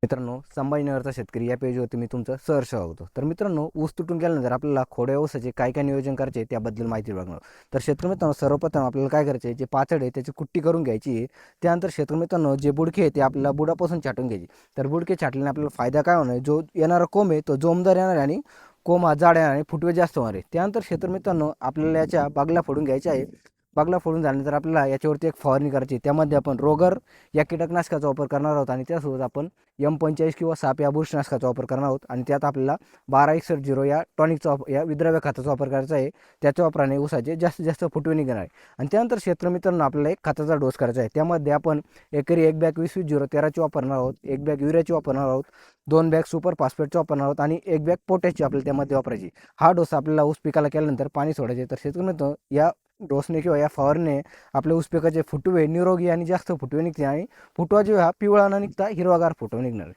मित्रांनो, संभाजीनगरचा शेतकरी या पेजवरती मी तुमचं सहर्ष होतो. तर मित्रांनो, ऊस तुटून गेल्यानंतर आपल्याला खोड्या ऊसाचे काय काय नियोजन करायचे त्याबद्दल माहिती बघणार. तर शेतकरी मित्रांनो, सर्वप्रथम आपल्याला काय करायचे, जे पाचड आहे त्याची कुट्टी करून घ्यायची आहे. त्यानंतर शेतकरी मित्रांनो, जे बुडके आहे ते आपल्याला बुडापासून छाटून घ्यायची. तर बुडके छाटल्याने आपल्याला फायदा काय होणार, जो येणारा कोंब आहे तो जोमदार येणार आहे आणि कोंब हा जाड येणार आणि फुटवे जास्त होणार आहे. त्यानंतर शेतकरी मित्रांनो, आपल्याला याच्या बागला फोडून घ्यायच्या आहे. बागला फोडून झाल्यानंतर आपल्याला याच्यावरती एक फवारणी करायची. त्यामध्ये आपण रोगर या कीटकनाशकाचा वापर करणार आहोत आणि त्यासोबत आपण M45 किंवा साप या बुरशीनाशकाचा वापर करणार आहोत. आणि त्यात आपल्याला 1261 या टॉनिकचा या विद्राव्य खताचा वापर करायचा आहे. त्याच्या वापराने ऊसाचे जास्तीत जास्त फुटवे निघणार आहे. आणि त्यानंतर शेतकरी मित्रांनो, आपल्याला एक खताचा डोस करायचा आहे. त्यामध्ये आपण एकरी 1 बॅग 20-20-0-13ची वापरणार आहोत, 1 बॅग युरियाची वापरणार आहोत, 2 बॅग सुपर फॉस्फेटची वापरणार आहोत आणि 1 बॅग पोटॅशची आपल्याला त्यामध्ये वापरायची. हा डोस आपल्याला ऊस पिकाला केल्यानंतर पाणी सोडायचे. तर शेतकरी मित्रांनो, या डोसने किंवा या फवारणे आपल्या ऊस पिकाचे फुटवे निरोगी आणि जास्त फुटवे निघते आणि फुटवा जो हा पिवळा न निघता हिरवागार फुटवा निघणार.